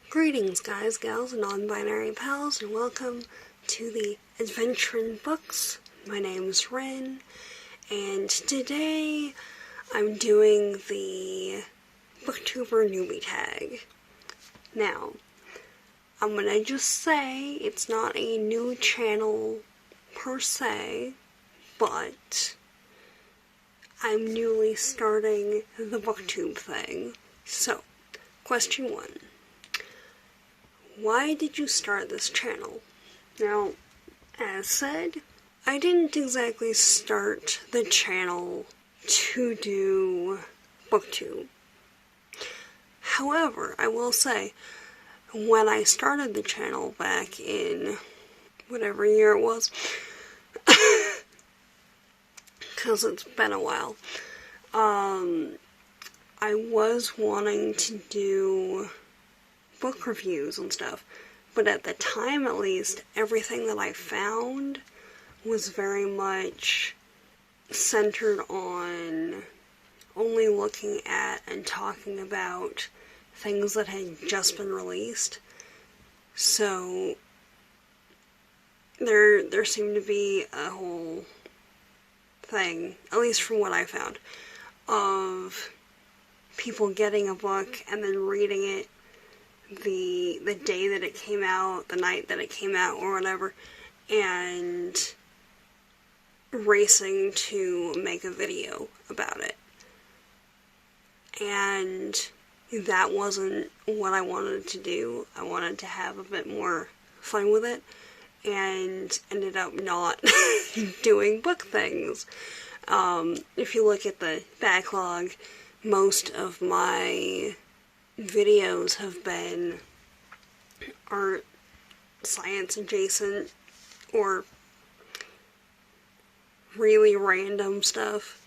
Greetings guys, gals, and non-binary pals, and welcome to the Adventure in Books. My name's Ren, and today I'm doing the BookTuber Newbie Tag. Now, I'm gonna just say it's not a new channel per se, but I'm newly starting the BookTube thing. So, question 1. Why did you start this channel? Now, as said, I didn't exactly start the channel to do BookTube. However, I will say, when I started the channel back in whatever year it was, because it's been a while, I was wanting to do book reviews and stuff, but at the time at least, everything that I found was very much centered on only looking at and talking about things that had just been released. So there seemed to be a whole thing, at least from what I found, of people getting a book and then reading it the day that it came out, the night that it came out, or whatever, and racing to make a video about it. And that wasn't what I wanted to do. I wanted to have a bit more fun with it, and ended up not doing book things. If you look at the backlog, most of my videos have been art, science adjacent, or really random stuff.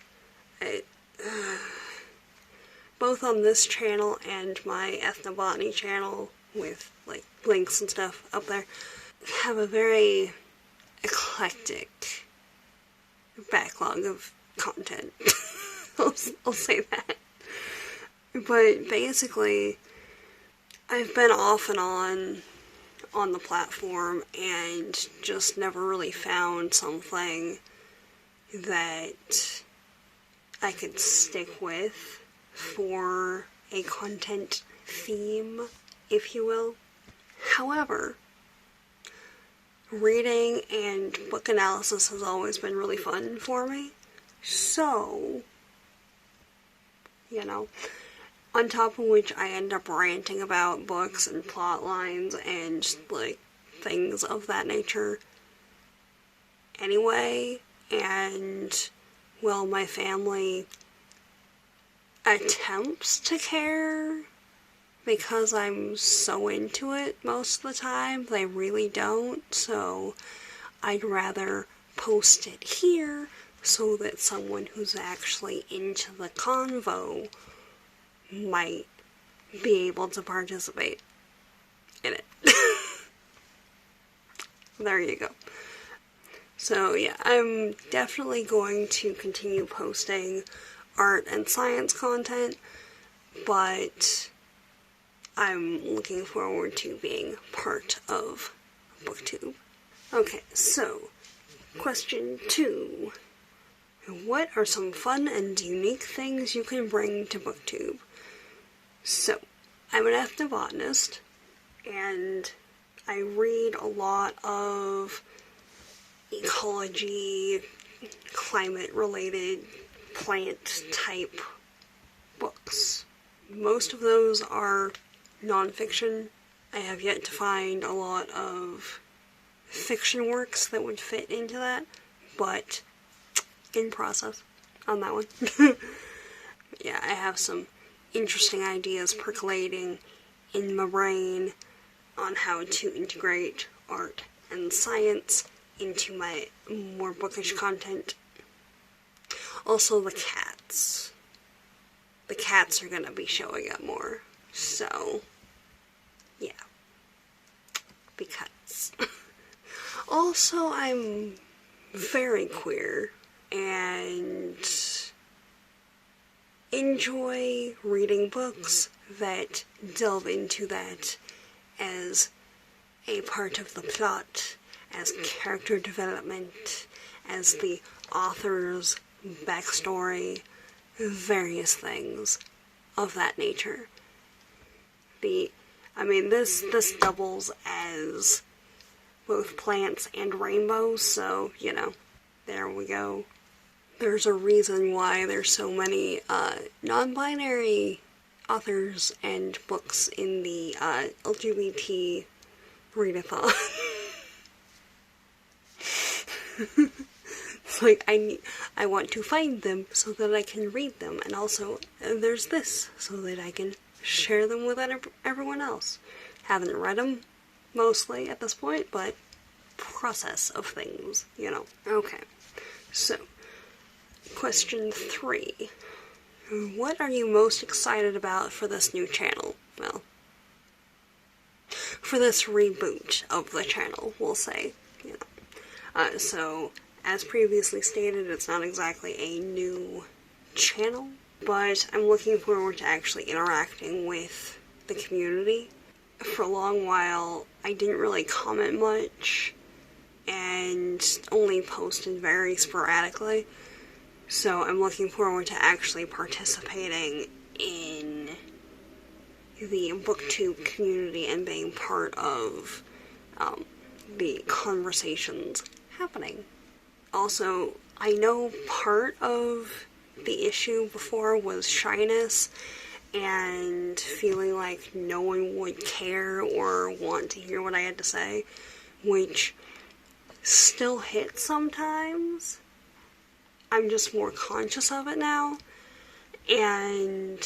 Both on this channel and my ethnobotany channel, with like links and stuff up there, have a very eclectic backlog of content. I'll say that. But basically, I've been off and on the platform and just never really found something that I could stick with for a content theme, if you will. However, reading and book analysis has always been really fun for me. So, on top of which I end up ranting about books and plot lines and, like, things of that nature anyway, and, well, my family attempts to care because I'm so into it most of the time. They really don't, so I'd rather post it here so that someone who's actually into the convo might be able to participate in it. There you go. So yeah, I'm definitely going to continue posting art and science content, but I'm looking forward to being part of BookTube. Okay, so question 2. What are some fun and unique things you can bring to BookTube? So, I'm an ethnobotanist, and I read a lot of ecology, climate-related, plant-type books. Most of those are non-fiction. I have yet to find a lot of fiction works that would fit into that, but in process on that one. Yeah, I have some interesting ideas percolating in my brain on how to integrate art and science into my more bookish content. Also, the cats. The cats are gonna be showing up more, so yeah. Because also, I'm very queer, and enjoy reading books that delve into that as a part of the plot, as character development, as the author's backstory, various things of that nature. This doubles as both plants and rainbows, so, there we go. There's a reason why there's so many non-binary authors and books in the LGBT readathon. It's like, I want to find them so that I can read them, and also there's this so that I can share them with everyone else. Haven't read them mostly at this point, but process of things, Okay, so question 3. What are you most excited about for this new channel? Well, for this reboot of the channel, we'll say, so, as previously stated, it's not exactly a new channel, but I'm looking forward to actually interacting with the community. For a long while, I didn't really comment much, and only posted very sporadically, so I'm looking forward to actually participating in the BookTube community and being part of the conversations happening. Also, I know part of the issue before was shyness and feeling like no one would care or want to hear what I had to say, which still hits sometimes. I'm just more conscious of it now, and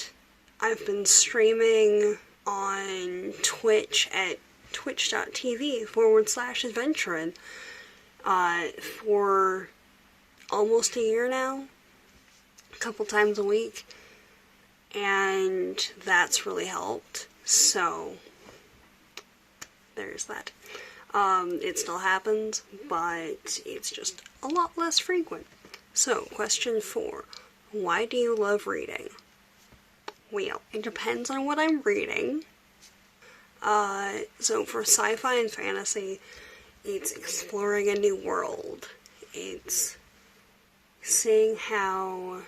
I've been streaming on Twitch at twitch.tv/adventurin for almost a year now, a couple times a week, and that's really helped, so there's that. It still happens, but it's just a lot less frequent. So, question 4. Why do you love reading? Well, it depends on what I'm reading. So for sci-fi and fantasy, it's exploring a new world. It's seeing how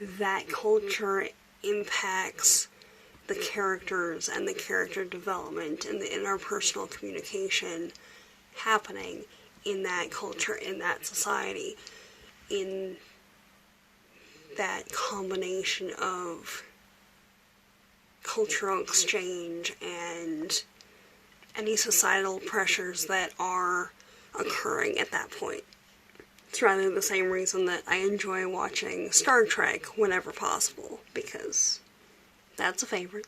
that culture impacts the characters and the character development and the interpersonal communication happening in that culture, in that society, in that combination of cultural exchange and any societal pressures that are occurring at that point. It's rather the same reason that I enjoy watching Star Trek whenever possible, because that's a favorite.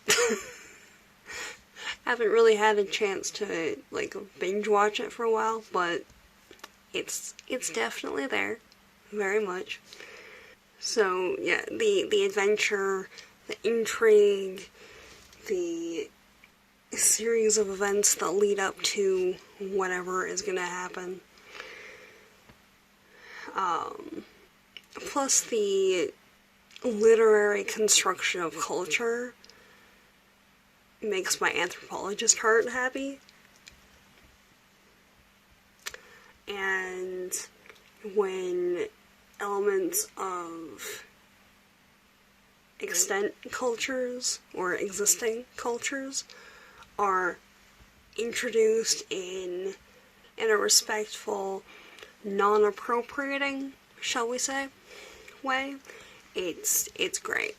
Haven't really had a chance to, binge watch it for a while, but it's definitely there, very much. So, yeah, the adventure, the intrigue, the series of events that lead up to whatever is gonna happen. Plus the literary construction of culture makes my anthropologist heart happy. And when elements of extant cultures or existing cultures are introduced in a respectful, non-appropriating, shall we say, way, it's great.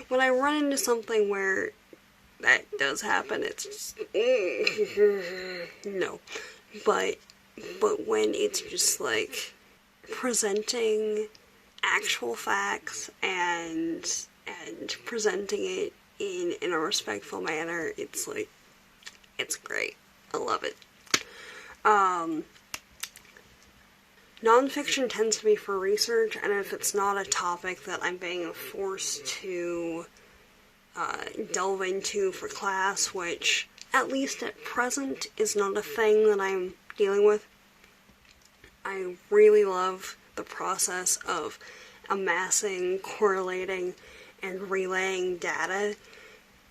When I run into something where that does happen, it's just no. But when it's just presenting actual facts and presenting it in a respectful manner, it's great. I love it. Nonfiction tends to be for research, and if it's not a topic that I'm being forced to delve into for class, which, at least at present, is not a thing that I'm dealing with, I really love the process of amassing, correlating, and relaying data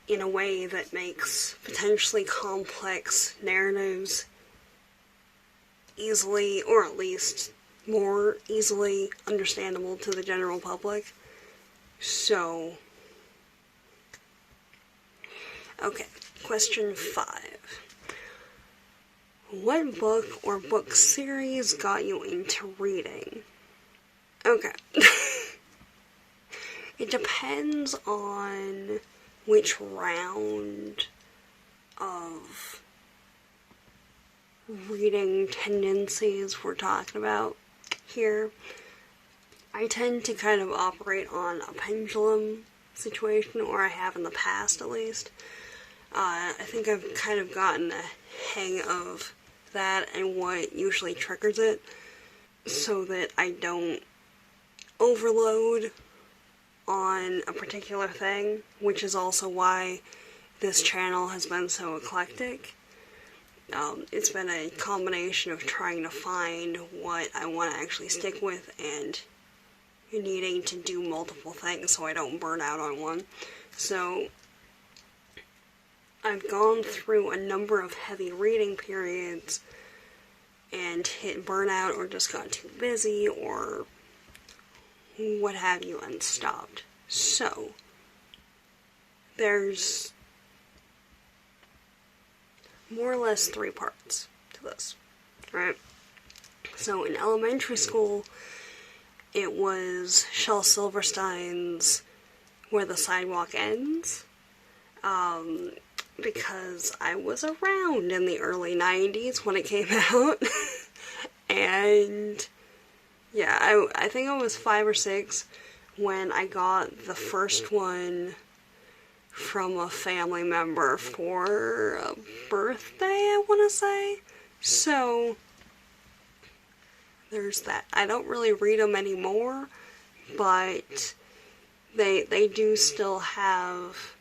in a way that makes potentially complex narratives easily, or at least more easily understandable to the general public. So, okay, question 5. What book or book series got you into reading? Okay. It depends on which round of reading tendencies we're talking about here. I tend to kind of operate on a pendulum situation, or I have in the past at least. I think I've kind of gotten a hang of that and what usually triggers it, so that I don't overload on a particular thing, which is also why this channel has been so eclectic. It's been a combination of trying to find what I want to actually stick with and needing to do multiple things so I don't burn out on one. So I've gone through a number of heavy reading periods and hit burnout, or just got too busy, or what have you, and stopped. So there's more or less 3 parts to this, right? So in elementary school, it was Shel Silverstein's Where the Sidewalk Ends, because I was around in the early 90s when it came out, and yeah, I think I was 5 or 6 when I got the first one from a family member for a birthday, I want to say. So there's that. I don't really read them anymore, but they do still have,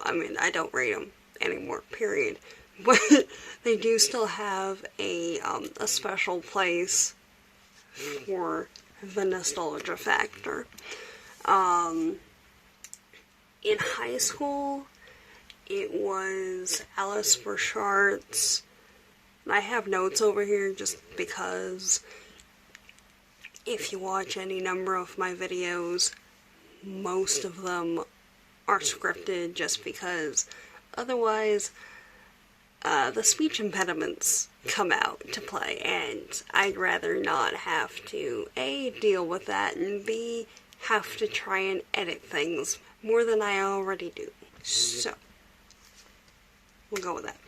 I mean, I don't read them anymore, period. But they do still have a special place for the nostalgia factor. In high school, it was Alice Borchart's. I have notes over here just because if you watch any number of my videos, most of them are scripted, just because otherwise the speech impediments come out to play, and I'd rather not have to A, deal with that, and B, have to try and edit things more than I already do. So we'll go with that.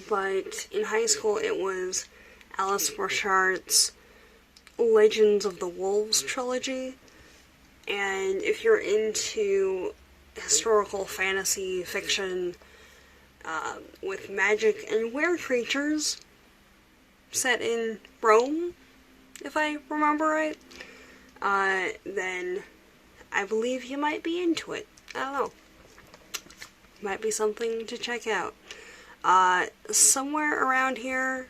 But in high school, it was Alice Borchart's Legends of the Wolves trilogy, and if you're into historical fantasy fiction with magic and were-creatures set in Rome, if I remember right, then I believe you might be into it. I don't know. Might be something to check out. Somewhere around here,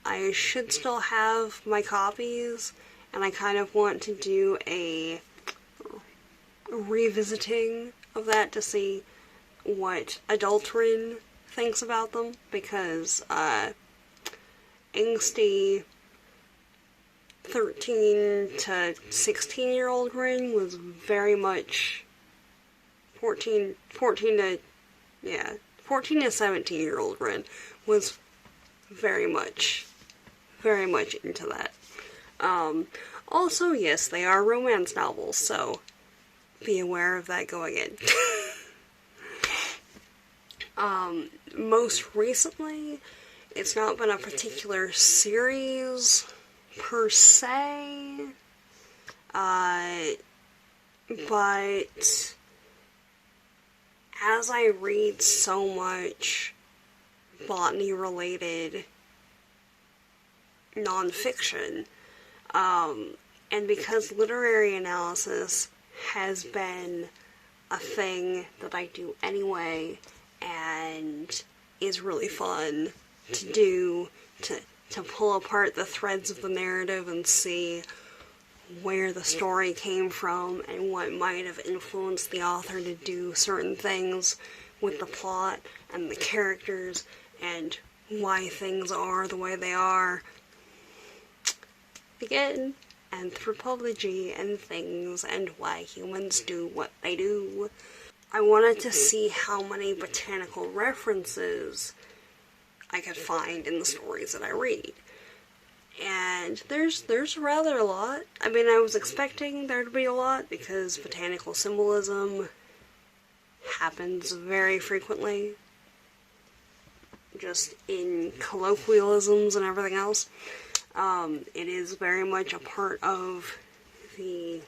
I should still have my copies, and I kind of want to do a revisiting of that to see what Adulterin thinks about them, because angsty 13 to 16-year-old Rin was very much 14 to 17-year-old Rin was very much into that. Also, yes, they are romance novels, so be aware of that going in. Most recently, it's not been a particular series per se, but as I read so much botany-related nonfiction, and because literary analysis has been a thing that I do anyway, and is really fun to do, to pull apart the threads of the narrative and see where the story came from and what might have influenced the author to do certain things with the plot and the characters and why things are the way they are. Again, anthropology and things and why humans do what they do. I wanted to see how many botanical references I could find in the stories that I read. And there's rather a lot. I mean, I was expecting there to be a lot because botanical symbolism happens very frequently, just in colloquialisms and everything else. It is very much a part of the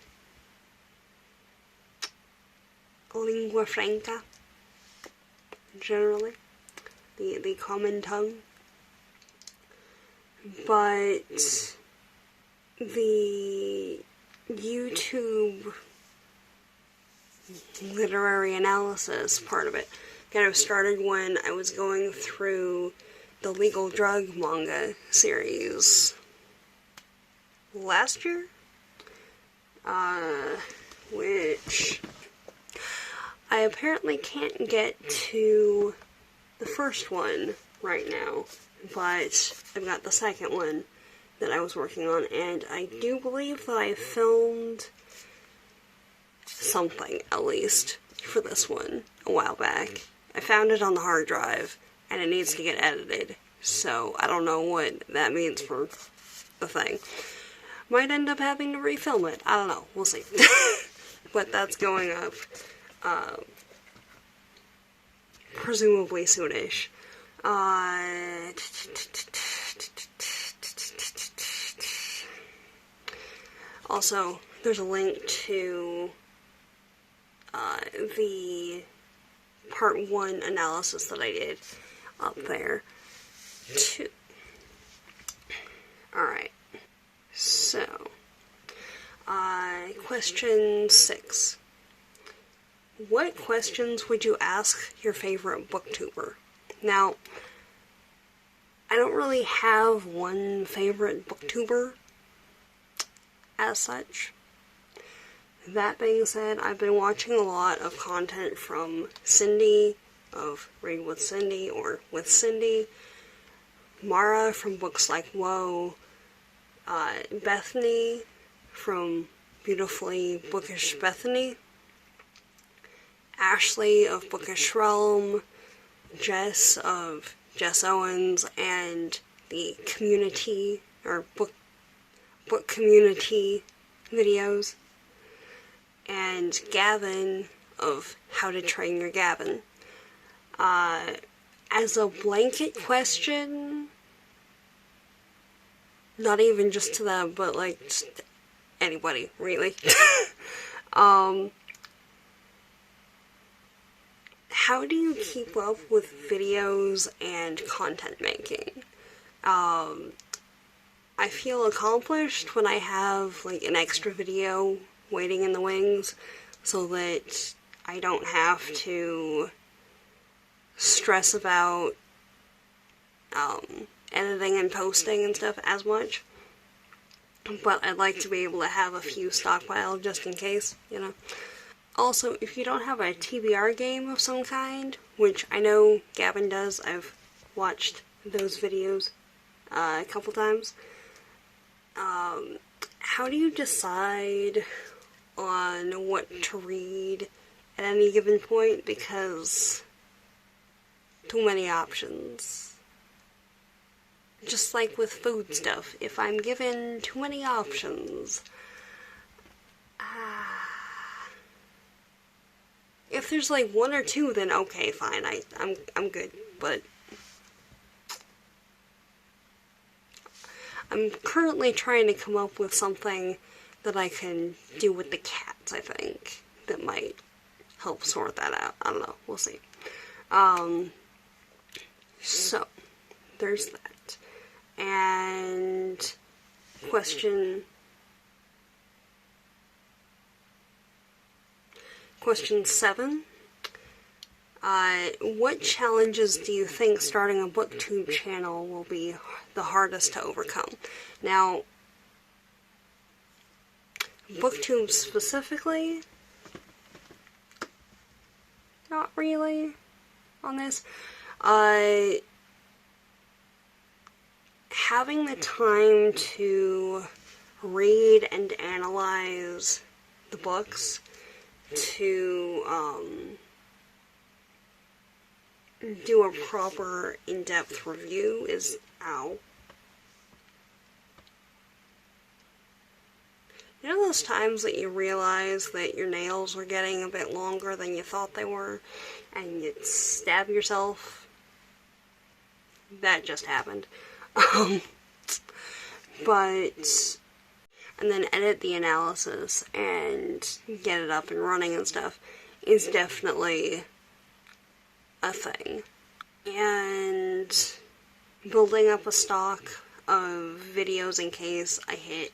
lingua franca, generally, the common tongue. But the YouTube literary analysis part of it kind of started when I was going through the legal drug manga series last year, which I apparently can't get to the first one right now, but I've got the second one that I was working on, and I do believe that I filmed something, at least, for this one a while back. I found it on the hard drive, and it needs to get edited, so I don't know what that means for the thing. Might end up having to refilm it, I don't know, we'll see. But that's going up, presumably soonish. Also, there's a link to the part 1 analysis that I did up there, too. Alright, so, question 6. What questions would you ask your favorite booktuber? Now, I don't really have one favorite booktuber as such. That being said, I've been watching a lot of content from Cindy, of Read with Cindy, or With Cindy, Mara from Books Like Whoa, Bethany from Beautifully Bookish Bethany, Ashley of Bookish Realm, Jess of Jess Owens, and the community, or book community videos, and Gavin of How to Train Your Gavin. As a blanket question, not even just to them, but like just anybody, really. How do you keep up with videos and content making? I feel accomplished when I have like an extra video waiting in the wings, so that I don't have to stress about editing and posting and stuff as much. But I'd like to be able to have a few stockpiled just in case, you know. Also, if you don't have a TBR game of some kind, which I know Gavin does, I've watched those videos a couple times, how do you decide on what to read at any given point? Because too many options. Just like with food stuff, if I'm given too many options, if there's like one or two, then okay, fine, I'm good, but I'm currently trying to come up with something that I can do with the cats, I think, that might help sort that out. I don't know, we'll see. So, there's that. And question 7. What challenges do you think starting a BookTube channel will be the hardest to overcome? Now, BookTube specifically, not really on this. Having the time to read and analyze the books, to do a proper in-depth review is, you know those times that you realize that your nails are getting a bit longer than you thought they were, and you stab yourself? That just happened. And then edit the analysis and get it up and running and stuff is definitely a thing. And building up a stock of videos in case I hit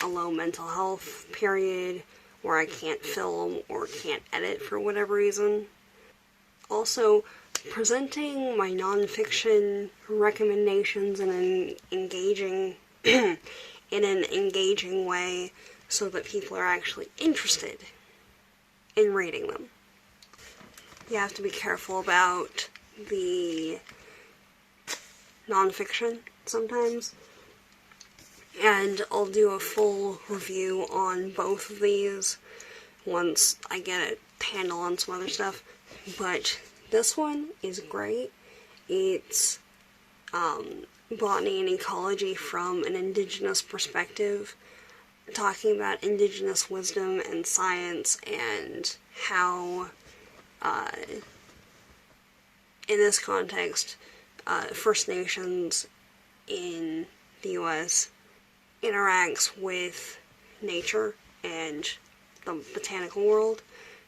a low mental health period where I can't film or can't edit for whatever reason. Also, presenting my nonfiction recommendations in an engaging way so that people are actually interested in reading them. You have to be careful about the nonfiction sometimes, and I'll do a full review on both of these once I get a handle on some other stuff. But this one is great. It's botany and ecology from an indigenous perspective, talking about indigenous wisdom and science and how, in this context, First Nations in the U.S. interacts with nature and the botanical world.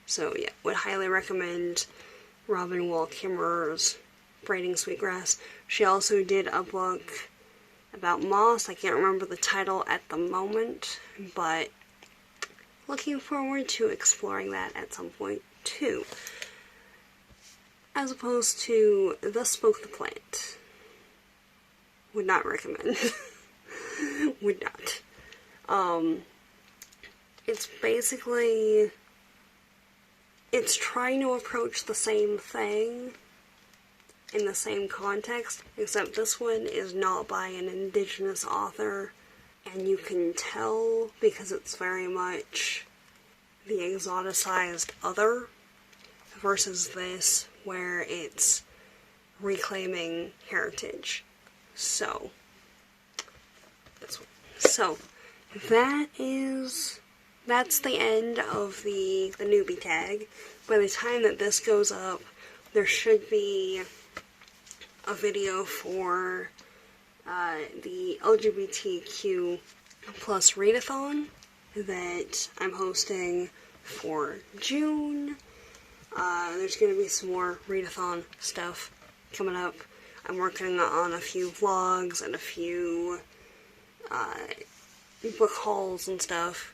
So yeah, would highly recommend Robin Wall Kimmerer's Braiding Sweetgrass. She also did a book about moss. I can't remember the title at the moment, but looking forward to exploring that at some point too. As opposed to The Spoke the Plant. Would not recommend. Would not. It's basically, it's trying to approach the same thing in the same context, except this one is not by an indigenous author, and you can tell because it's very much the exoticized other versus this where it's reclaiming heritage. So that's the end of the newbie tag. By the time that this goes up, there should be a video for the LGBTQ plus readathon that I'm hosting for June. There's going to be some more readathon stuff coming up. I'm working on a few vlogs and a few book hauls and stuff.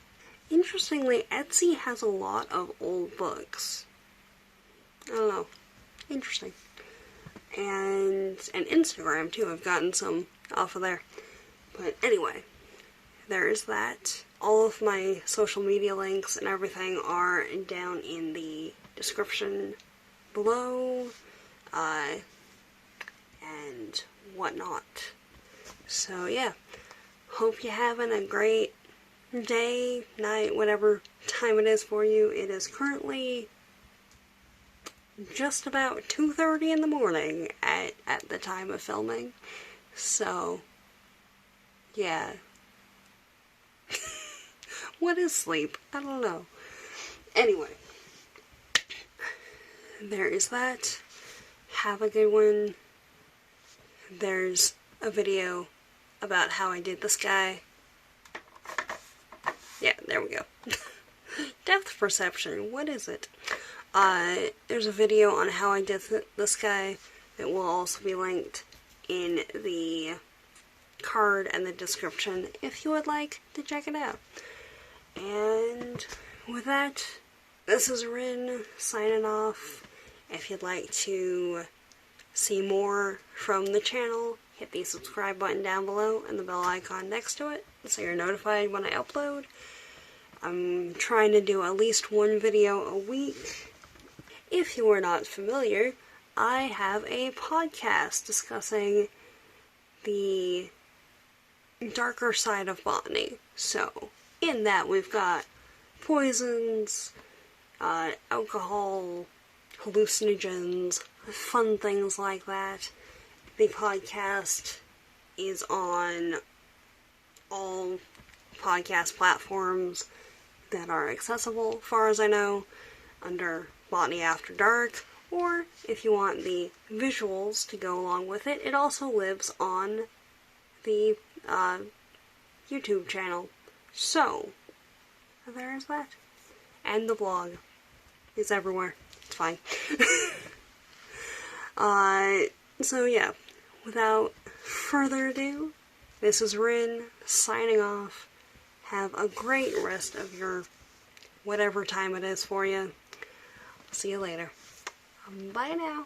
Interestingly, Etsy has a lot of old books. I don't know. Interesting. And Instagram too. I've gotten some off of there. But anyway, there is that. All of my social media links and everything are down in the description below, and whatnot. So yeah, hope you're having a great day, night, whatever time it is for you. It is currently just about 2:30 in the morning at the time of filming. So yeah. What is sleep? I don't know. Anyway, there is that. Have a good one. There's a video about how I did the sky. Yeah, there we go. Depth perception, what is it? There's a video on how I did the sky that will also be linked in the card and the description if you would like to check it out. And with that, this is Rin signing off. If you'd like to see more from the channel, hit the subscribe button down below and the bell icon next to it so you're notified when I upload. I'm trying to do at least one video a week. If you are not familiar, I have a podcast discussing the darker side of botany. So, in that we've got poisons, alcohol, hallucinogens, fun things like that. The podcast is on all podcast platforms that are accessible, as far as I know, under Botany After Dark, or if you want the visuals to go along with it, it also lives on the YouTube channel. So, there's that. And the blog is everywhere. It's fine. So yeah, without further ado, this is Rin, signing off. Have a great rest of your whatever time it is for you. See you later. Bye now.